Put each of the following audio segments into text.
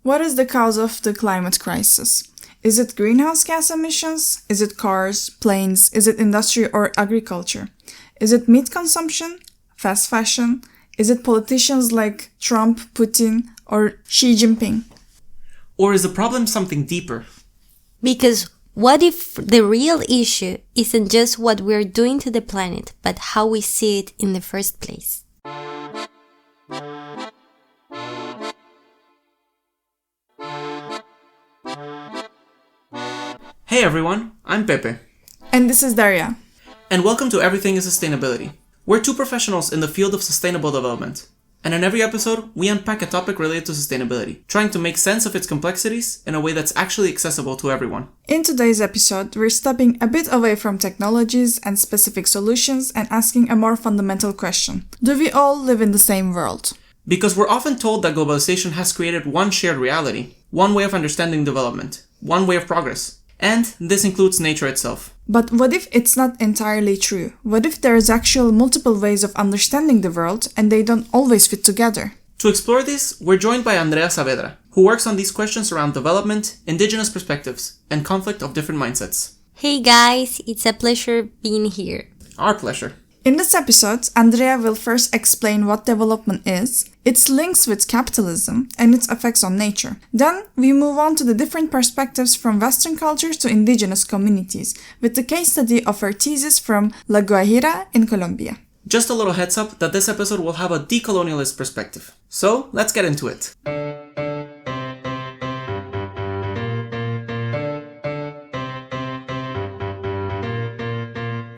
What is the cause of the climate crisis? Is it greenhouse gas emissions? Is it cars, planes? Is it industry or agriculture? Is it meat consumption? Fast fashion? Is it politicians like Trump, Putin, or Xi Jinping? Or is the problem something deeper? Because what if the real issue isn't just what we're doing to the planet, but how we see it in the first place? Hey everyone, I'm Pepe. And this is Derya. And welcome to Everything is Sustainability. We're two professionals in the field of sustainable development. And in every episode, we unpack a topic related to sustainability, trying to make sense of its complexities in a way that's actually accessible to everyone. In today's episode, we're stepping a bit away from technologies and specific solutions and asking a more fundamental question. Do we all live in the same world? Because we're often told that globalization has created one shared reality, one way of understanding development, one way of progress. And this includes nature itself. But what if it's not entirely true? What if there's actual multiple ways of understanding the world and they don't always fit together? To explore this, we're joined by Andrea Saavedra, who works on these questions around development, indigenous perspectives, and conflict of different mindsets. Hey guys, it's a pleasure being here. Our pleasure. In this episode, Andrea will first explain what development is, its links with capitalism, and its effects on nature. Then, we move on to the different perspectives from Western cultures to indigenous communities, with the case study of her thesis from La Guajira in Colombia. Just a little heads up that this episode will have a decolonialist perspective. So, let's get into it.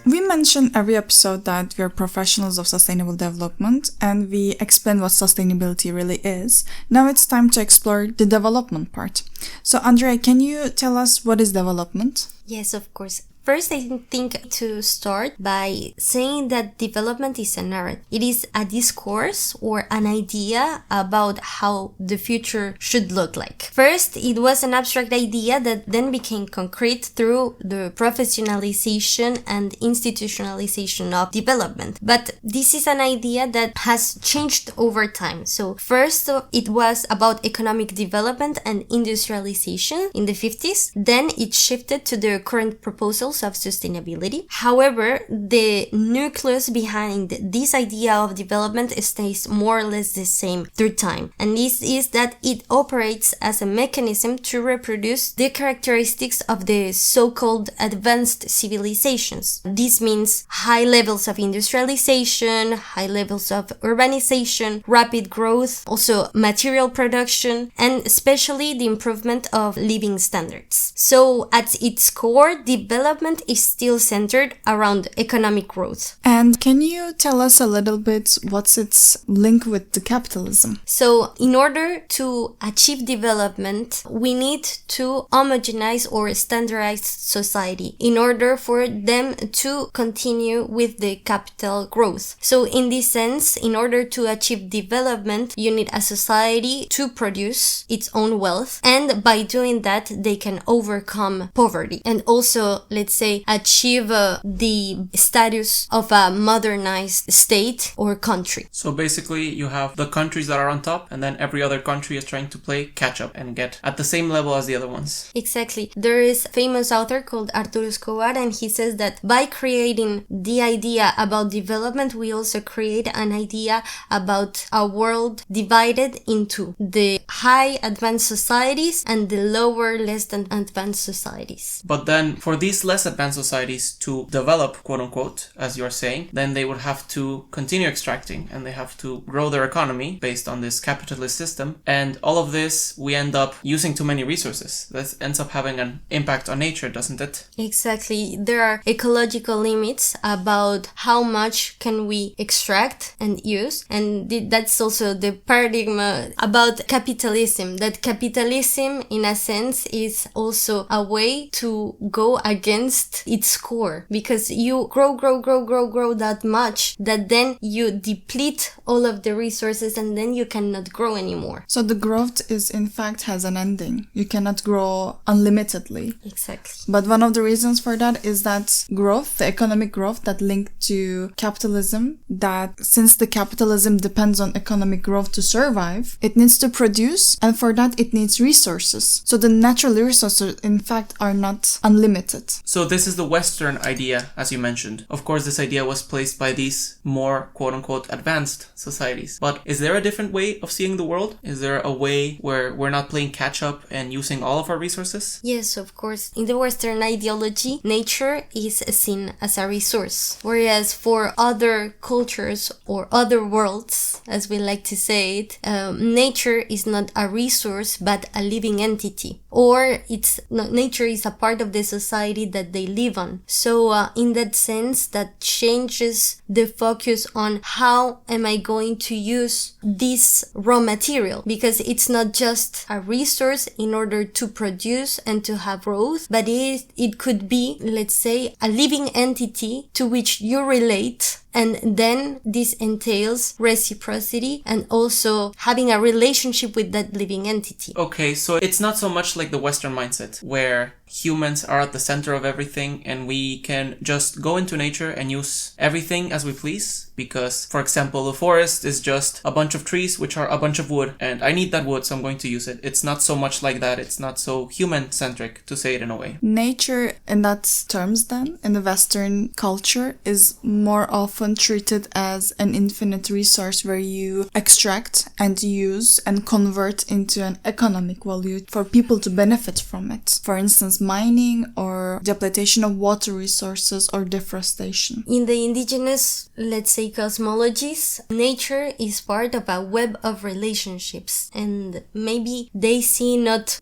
We mention every episode that we are professionals of sustainable development and we explain what sustainability really is. Now it's time to explore the development part. So Andrea, can you tell us what is development? Yes, of course. First, I think to start by saying that development is a narrative. It is a discourse or an idea about how the future should look like. First, it was an abstract idea that then became concrete through the professionalization and institutionalization of development. But this is an idea that has changed over time. So first, it was about economic development and industrialization in the 50s. Then it shifted to the current proposals of sustainability. However, the nucleus behind this idea of development stays more or less the same through time. And this is that it operates as a mechanism to reproduce the characteristics of the so-called advanced civilizations. This means high levels of industrialization, high levels of urbanization, rapid growth, also material production, and especially the improvement of living standards. So at its core, development is still centered around economic growth. And can you tell us a little bit what's its link with the capitalism? So in order to achieve development, we need to homogenize or standardize society in order for them to continue with the capital growth. So in this sense, in order to achieve development, you need a society to produce its own wealth, and by doing that, they can overcome poverty and also, let's say, achieve the status of a modernized state or country. So basically, you have the countries that are on top, and then every other country is trying to play catch up and get at the same level as the other ones. Exactly. There is a famous author called Arturo Escobar, and he says that by creating the idea about development, we also create an idea about a world divided into the high advanced societies and the lower, less than advanced societies. But then for these less advanced societies to develop, quote unquote, as you're saying, then they would have to continue extracting and they have to grow their economy based on this capitalist system. And all of this, we end up using too many resources. That ends up having an impact on nature, doesn't it? Exactly. There are ecological limits about how much can we extract and use. And that's also the paradigm about capitalism. That capitalism, in a sense, is also a way to go against against its core, because you grow that much that then you deplete all of the resources and then you cannot grow anymore. So the growth is in fact has an ending. You cannot grow unlimitedly. Exactly. But one of the reasons for that is that growth, the economic growth that linked to capitalism, that since the capitalism depends on economic growth to survive, it needs to produce, and for that it needs resources. So the natural resources in fact are not unlimited. So this is the Western idea, as you mentioned. Of course, this idea was placed by these more quote-unquote advanced societies. But is there a different way of seeing the world? Is there a way where we're not playing catch-up and using all of our resources? Yes, of course. In the Western ideology, nature is seen as a resource. Whereas for other cultures or other worlds, as we like to say it, nature is not a resource but a living entity. Or nature is a part of the society that they live on. So in that sense, that changes the focus on how am I going to use this raw material, because it's not just a resource in order to produce and to have growth, but it could be, let's say, a living entity to which you relate. And then this entails reciprocity and also having a relationship with that living entity. Okay, so it's not so much like the Western mindset, where humans are at the center of everything and we can just go into nature and use everything as we please. Because, for example, the forest is just a bunch of trees which are a bunch of wood, and I need that wood, so I'm going to use it. It's not so much like that. It's not so human-centric, to say it in a way. Nature, in that terms then, in the Western culture, is more often treated as an infinite resource where you extract and use and convert into an economic value for people to benefit from it. For instance, mining or the exploitation of water resources or deforestation. In the indigenous, let's say, cosmologies, nature is part of a web of relationships, and maybe they see not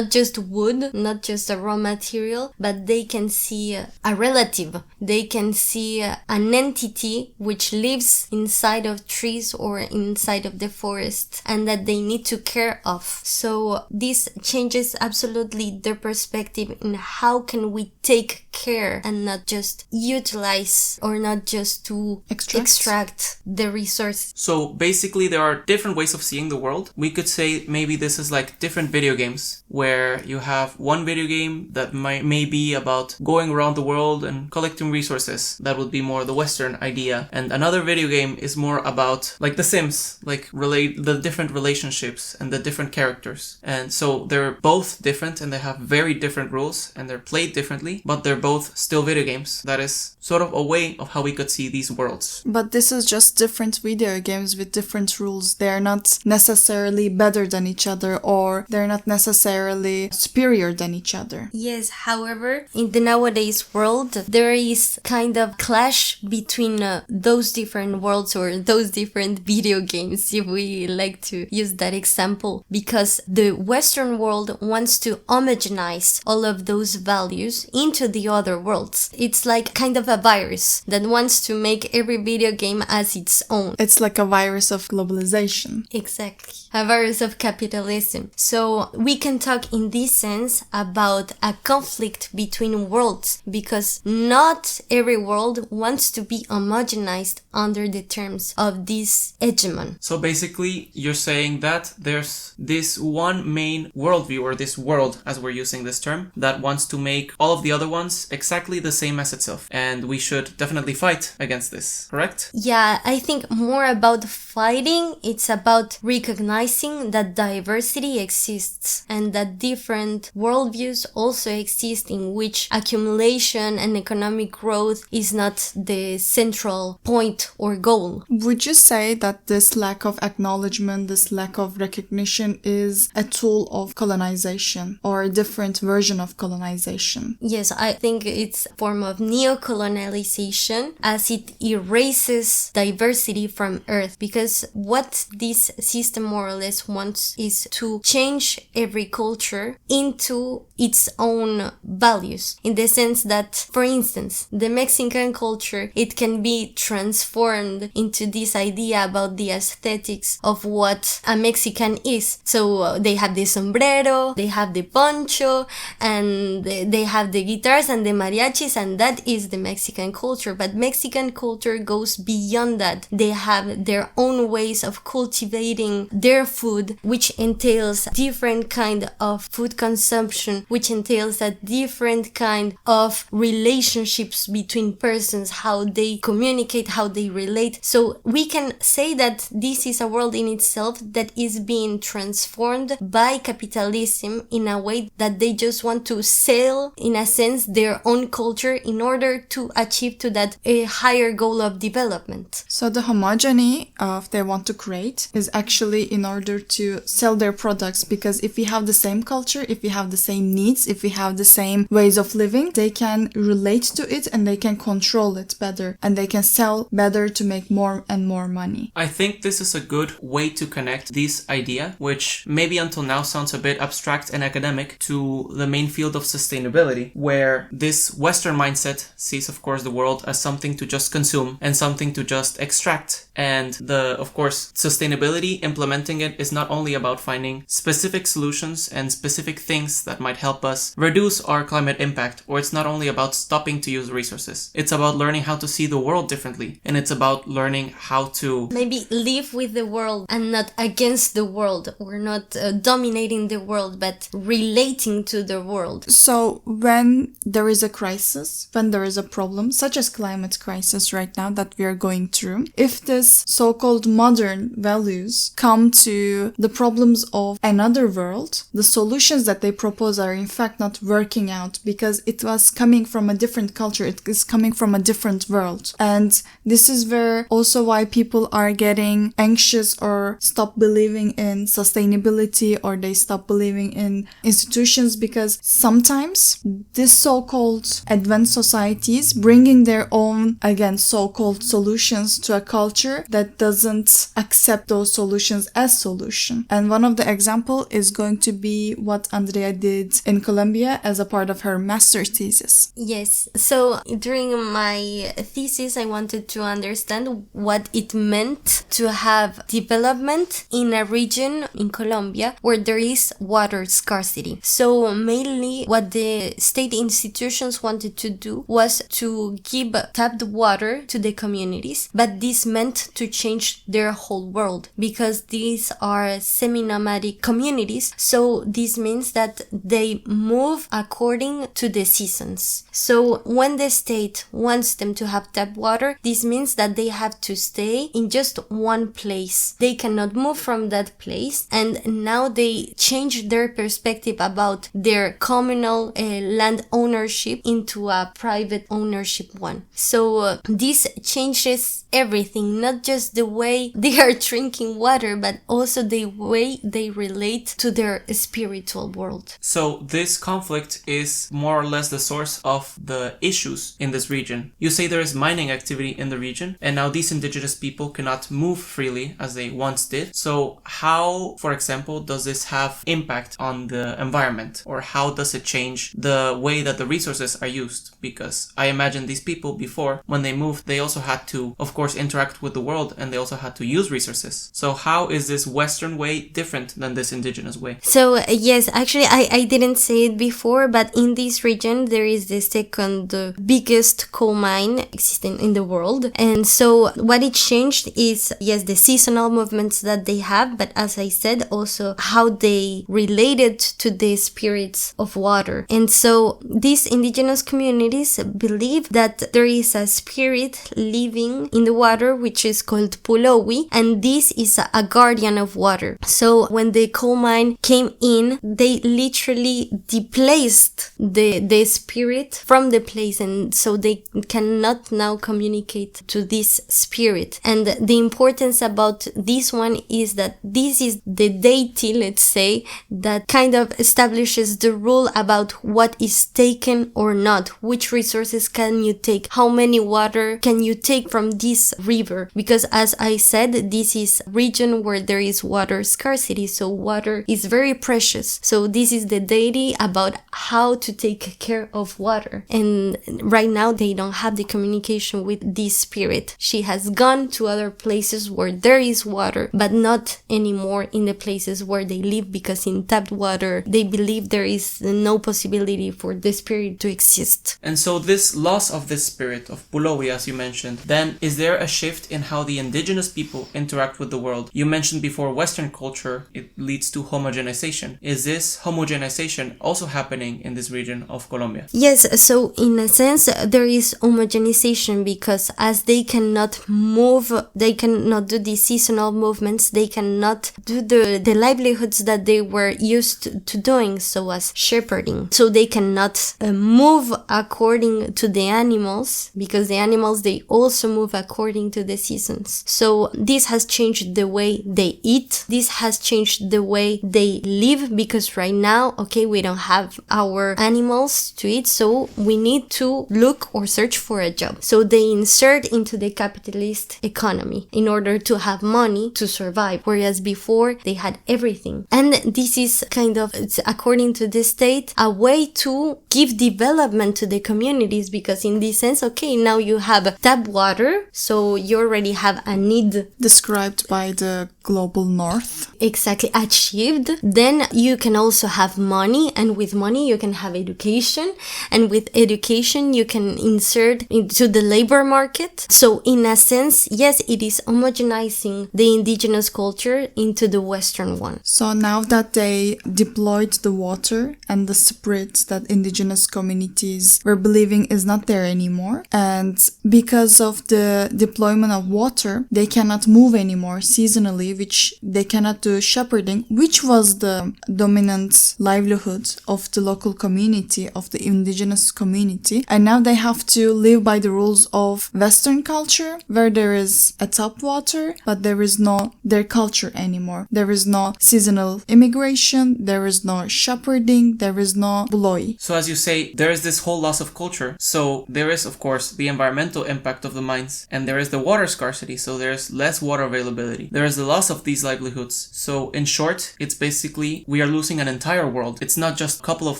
just wood, not just a raw material, but they can see a relative. They can see an entity which lives inside of trees or inside of the forest and that they need to care of. So this changes absolutely their perspective in how can we take care and not just utilize or not just to extract the resource. So basically there are different ways of seeing the world. We could say maybe this is like different video games, where you have one video game that may be about going around the world and collecting resources. That would be more the Western idea. And another video game is more about, like The Sims, like relate the different relationships and the different characters. And so they're both different and they have very different rules and they're played differently, but they're both still video games. That is sort of a way of how we could see these worlds. But this is just different video games with different rules. They're not necessarily better than each other, or they're not necessarily superior than each other. Yes, however, in the nowadays world, there is kind of clash between those different worlds or those different video games, if we like to use that example, because the Western world wants to homogenize all of those values into the other worlds. It's like kind of a virus that wants to make every video game as its own. It's like a virus of globalization. Exactly. A virus of capitalism. So we can talk in this sense about a conflict between worlds, because not every world wants to be homogenized under the terms of this hegemon. So basically you're saying that there's this one main worldview, or this world, as we're using this term, that wants to make all of the other ones exactly the same as itself. And we should definitely fight against this, correct? Yeah, I think more about fighting, it's about recognizing that diversity exists and that different worldviews also exist, in which accumulation and economic growth is not the central point or goal. Would you say that this lack of acknowledgement, this lack of recognition is a tool of colonization or a different version of colonization? Yes, I think it's a form of neo-colonialization, as it erases diversity from Earth, because what this system more or less wants is to change every culture into its own values, in the sense that, for instance, the Mexican culture, it can be transformed into this idea about the aesthetics of what a Mexican is. So they have the sombrero, they have the poncho, and they have the guitars and the mariachis, and that is the Mexican culture. But Mexican culture goes beyond that. They have their own ways of cultivating their food, which entails different kind of food consumption, which entails a different kind of relationships between persons, how they communicate, how they relate. So we can say that this is a world in itself that is being transformed by capitalism in a way that they just want to sell, in a sense, their own culture in order to achieve to that a higher goal of development. So the homogeny they want to create is actually in order to sell their products, because if we have the same culture, if we have the same needs, if we have the same ways of living, they can relate to it and they can control it better and they can sell better to make more and more money. I think this is a good way to connect this idea, which maybe until now sounds a bit abstract and academic, to the main field of sustainability, where this Western mindset sees, of course, the world as something to just consume and something to just extract. And of course, sustainability, implementing it, is not only about finding specific solutions and specific things that might help us reduce our climate impact, or it's not only about stopping to use resources. It's about learning how to see the world differently, and it's about learning how to maybe live with the world and not against the world, or not dominating the world, but relating to the world. So when there is a crisis, when there is a problem, such as climate crisis right now that we are going through, if this so-called modern values come to the problems of another world, the solutions that they propose are in fact not working out because it was coming from a different culture, it is coming from a different world. And this is where also why people are getting anxious or stop believing in sustainability, or they stop believing in institutions, because sometimes this so-called advanced societies bringing their own, again, so-called solutions to a culture that doesn't accept those solutions as solution. And one of the example is going to be what Andrea did in Colombia as a part of her master's thesis. Yes. So during my thesis, I wanted to understand what it meant to have development in a region in Colombia where there is water scarcity. So mainly what the state institutions wanted to do was to give tapped water to the communities, but this meant to change their whole world, because these are semi-nomadic communities. So this means that they move according to the seasons. So when the state wants them to have tap water, this means that they have to stay in just one place. They cannot move from that place, and now they change their perspective about their communal land ownership into a private ownership one. So this changes everything, not just the way they are drinking water, but also the way they relate to their spiritual world. So this conflict is more or less the source of the issues in this region. You say there is mining activity in the region, and now these indigenous people cannot move freely as they once did. So how, for example, does this have impact on the environment, or how does it change the way that the resources are used? Because I imagine these people before, when they moved, they also had to, of course, interact with the world, and they also had to use resources. So how is this Western way different than this indigenous way? So yes, actually I didn't say it before, but in this region there is the second biggest coal mine existing in the world. And so what it changed is, yes, the seasonal movements that they have, but as I said, also how they related to the spirits of water. And so these indigenous communities believe that there is a spirit living in the water which is called Pulowi, and this is a guardian of water. So when the coal mine came in, they literally displaced the spirit from the place, and so they cannot now communicate to this spirit. And the importance about this one is that this is the deity, let's say, that kind of establishes the rule about what is taken or not, which resources can you take, how many water can you take from this river, because as I said, this is a region where there is water scarcity, so water is very precious. So this is the deity society about how to take care of water. And right now they don't have the communication with this spirit. She has gone to other places where there is water, but not anymore in the places where they live, because in tapped water they believe there is no possibility for the spirit to exist. And so this loss of this spirit of Pulowi, as you mentioned, then is there a shift in how the indigenous people interact with the world? You mentioned before Western culture, it leads to homogenization. Is this homogenization also happening in this region of Colombia? Yes, so in a sense there is homogenization, because as they cannot move, they cannot do the seasonal movements, they cannot do the livelihoods that they were used to doing, so as shepherding. So they cannot move according to the animals, because the animals, they also move according to the seasons. So this has changed the way they eat. This has changed the way they live, because right now, okay, we don't have our animals to eat, so we need to look or search for a job. So they insert into the capitalist economy in order to have money to survive, whereas before they had everything. And this is kind of, according to the state, a way to give development to the communities, because in this sense, okay, now you have tap water, so you already have a need described by the global north. Exactly, achieved. Then you can also have money, and with money you can have education, and with education you can insert into the labor market. So in a sense, yes, it is homogenizing the indigenous culture into the Western one. So now that they deployed the water and the spirit that indigenous communities were believing is not there anymore, and because of the deployment of water, they cannot move anymore seasonally, which they cannot do shepherding, which was the dominant livelihood of the local community, of the indigenous community. And now they have to live by the rules of Western culture, where there is a tap water, but there is no their culture anymore. There is no seasonal immigration, there is no shepherding, there is no Pulowi. So as you say, there is this whole loss of culture. So there is, of course, the environmental impact of the mines, and there is the water scarcity, so there's less water availability. There is the loss of these livelihoods. So in short, it's basically we are losing an entire world. It's not just a couple of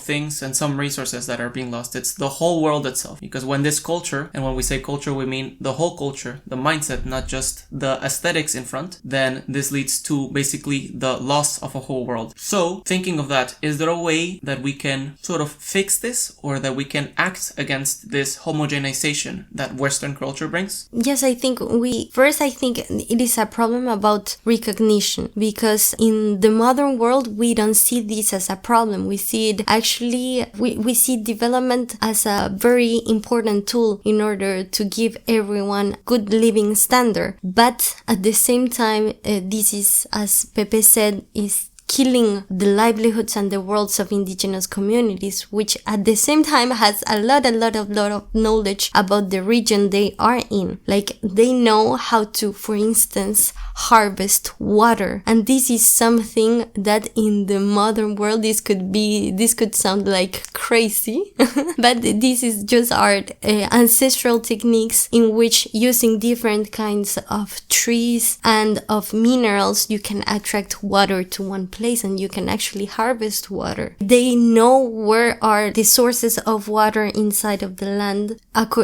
things and some resources that are being lost. It's the whole world itself. Because when this culture, and when we say culture, we mean the whole culture, the mindset, not just the aesthetics in front, then this leads to basically the loss of a whole world. So thinking of that, is there a way that we can sort of fix this, or that we can act against this homogenization that Western culture brings? Yes, I think it is a problem about recognition, because in the modern world we don't see this as a problem. We see it actually, we see development as a very important tool in order to give everyone good living standard. But at the same time, this is, as Pepe said, is killing the livelihoods and the worlds of indigenous communities, which at the same time has a lot of knowledge about the region they are in. Like, they know how to, for instance, harvest water. And this is something that in the modern world, this could sound like crazy, but this is just our ancestral techniques in which, using different kinds of trees and of minerals, you can attract water to one place and you can actually harvest water. They know where are the sources of water inside of the land,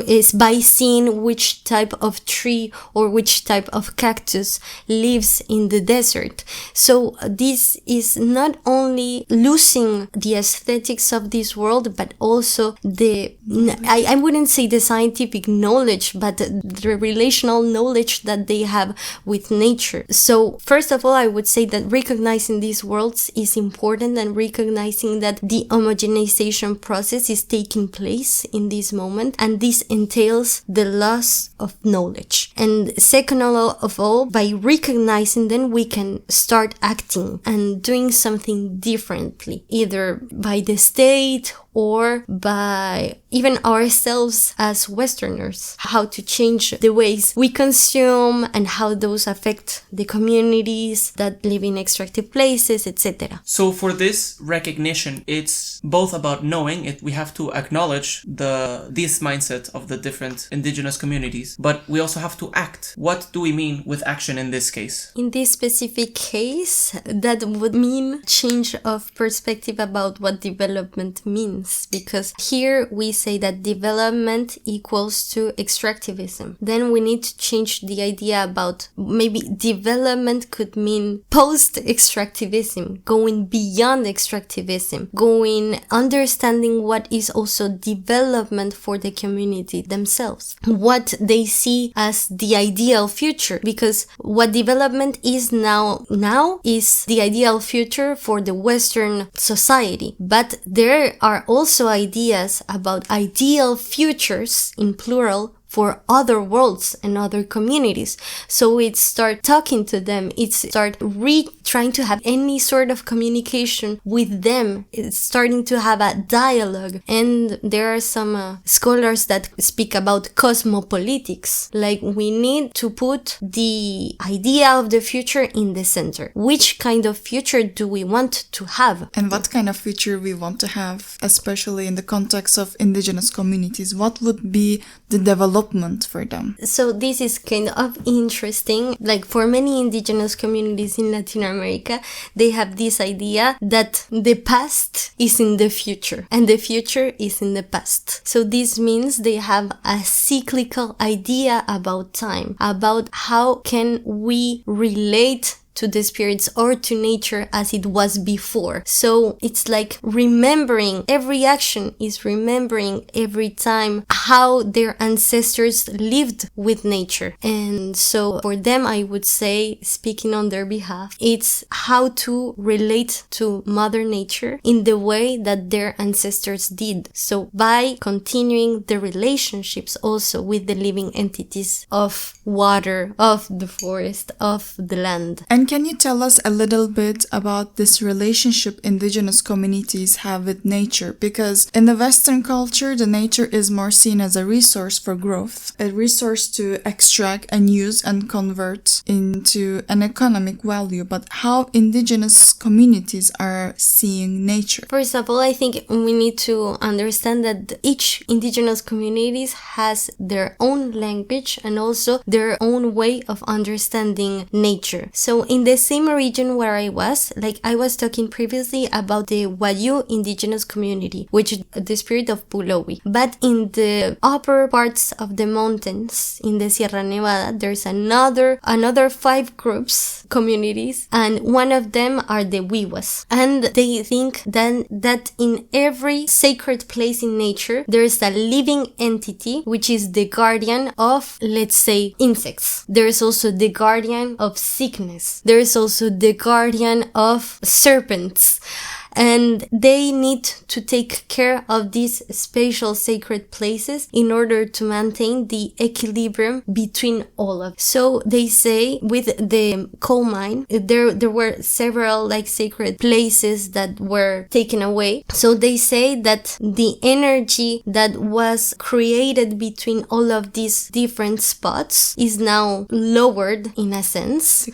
is by seeing which type of tree or which type of cactus lives in the desert. So this is not only losing the aesthetics of this world, but also I wouldn't say the scientific knowledge, but the relational knowledge that they have with nature. So first of all, I would say that recognizing these worlds is important, and recognizing that the homogenization process is taking place in this moment, and this entails the loss of knowledge. And second of all, by recognizing them, we can start acting and doing something differently, either by the state or by even ourselves as Westerners, how to change the ways we consume and how those affect the communities that live in extractive places, etc. So for this recognition, it's both about knowing it. We have to acknowledge this mindset of the different indigenous communities, but we also have to act. What do we mean with action in this case? In this specific case, that would mean change of perspective about what development means, because here we say that development equals to extractivism. Then we need to change the idea about maybe development could mean post-extractivism, going beyond extractivism, understanding what is also development for the community themselves, what they see as the ideal future, because what development is now is the ideal future for the Western society. But there are also ideas about ideal futures, in plural, for other worlds and other communities. So it start talking to them, it start trying to have any sort of communication with them. It's starting to have a dialogue. And there are some scholars that speak about cosmopolitics. Like, we need to put the idea of the future in the center. Which kind of future do we want to have? And what kind of future we want to have, especially in the context of indigenous communities? What would be the development for them? So this is kind of interesting. Like, for many indigenous communities in Latin America, they have this idea that the past is in the future and the future is in the past. So this means they have a cyclical idea about time, about how can we relate to the spirits or to nature as it was before. So it's like remembering, every action is remembering every time how their ancestors lived with nature. And so for them, I would say, speaking on their behalf, it's how to relate to Mother Nature in the way that their ancestors did. So by continuing the relationships also with the living entities of water, of the forest, of the land. And can you tell us a little bit about this relationship indigenous communities have with nature? Because in the Western culture, the nature is more seen as a resource for growth, a resource to extract and use and convert into an economic value. But how indigenous communities are seeing nature? First of all, I think we need to understand that each indigenous communities has their own language and also their own way of understanding nature. So in the same region where I was talking previously about the Wayuu indigenous community, which is the spirit of Pulowi. But in the upper parts of the mountains, in the Sierra Nevada, there's another 5 groups, communities, and one of them are the Wiwas. And they think that in every sacred place in nature, there's a living entity, which is the guardian of, let's say, insects. There's also the guardian of sickness. There's also the guardian of serpents. And they need to take care of these spatial sacred places in order to maintain the equilibrium between all of them. So they say with the coal mine, there were several sacred places that were taken away. So they say that the energy that was created between all of these different spots is now lowered in a sense.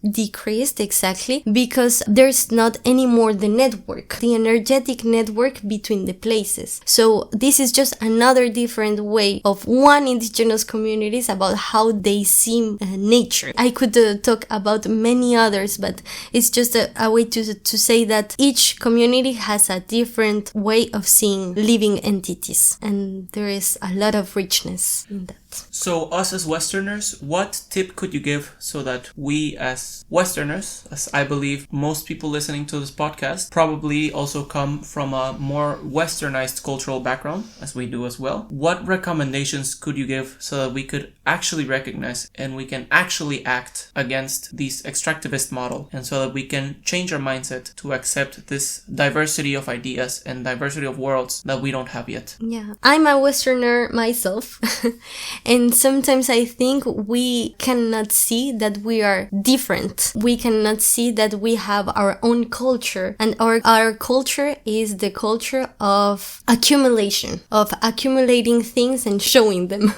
Decreased, exactly, because there's not anymore the energetic network between the places. So this is just another different way of one indigenous communities about how they see nature. I could talk about many others, but it's just a way to say that each community has a different way of seeing living entities, and there is a lot of richness in that. So us as Westerners, what tip could you give so that we as Westerners, as I believe most people listening to this podcast probably also come from a more Westernized cultural background, as we do as well, what recommendations could you give so that we could actually recognize and we can actually act against this extractivist model, and so that we can change our mindset to accept this diversity of ideas and diversity of worlds that we don't have yet? Yeah, I'm a Westerner myself. And sometimes I think we cannot see that we are different. We cannot see that we have our own culture, and our culture is the culture of accumulation, of accumulating things and showing them.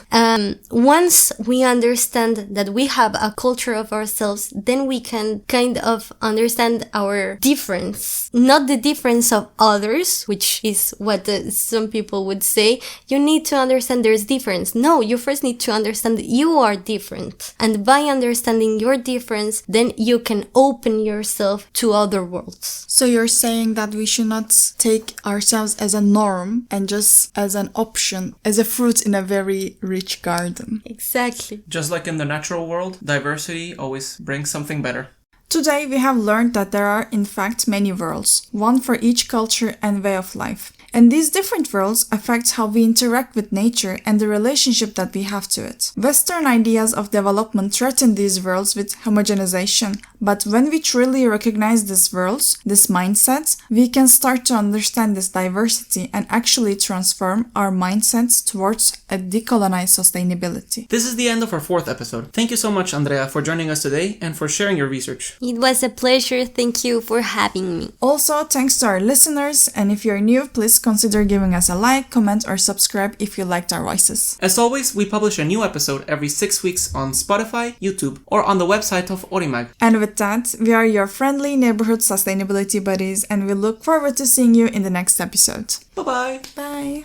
Once we understand that we have a culture of ourselves, then we can kind of understand our difference, not the difference of others, which is what some people would say. You need to understand there's difference. No, you first need to understand that you are different. And by understanding your difference, then you can open yourself to other worlds. So you're saying that we should not take ourselves as a norm and just as an option, as a fruit in a very rich garden. Exactly. Just like in the natural world, diversity always brings something better. Today we have learned that there are in fact many worlds, one for each culture and way of life. And these different worlds affect how we interact with nature and the relationship that we have to it. Western ideas of development threaten these worlds with homogenization, but when we truly recognize these worlds, these mindsets, we can start to understand this diversity and actually transform our mindsets towards a decolonized sustainability. This is the end of our 4th episode. Thank you so much, Andrea, for joining us today and for sharing your research. It was a pleasure. Thank you for having me. Also, thanks to our listeners, and if you're new, please consider giving us a like, comment, or subscribe if you liked our voices. As always, we publish a new episode every 6 weeks on Spotify, YouTube, or on the website of Orimag. And with that, we are your friendly neighborhood sustainability buddies, and we look forward to seeing you in the next episode. Bye-bye! Bye!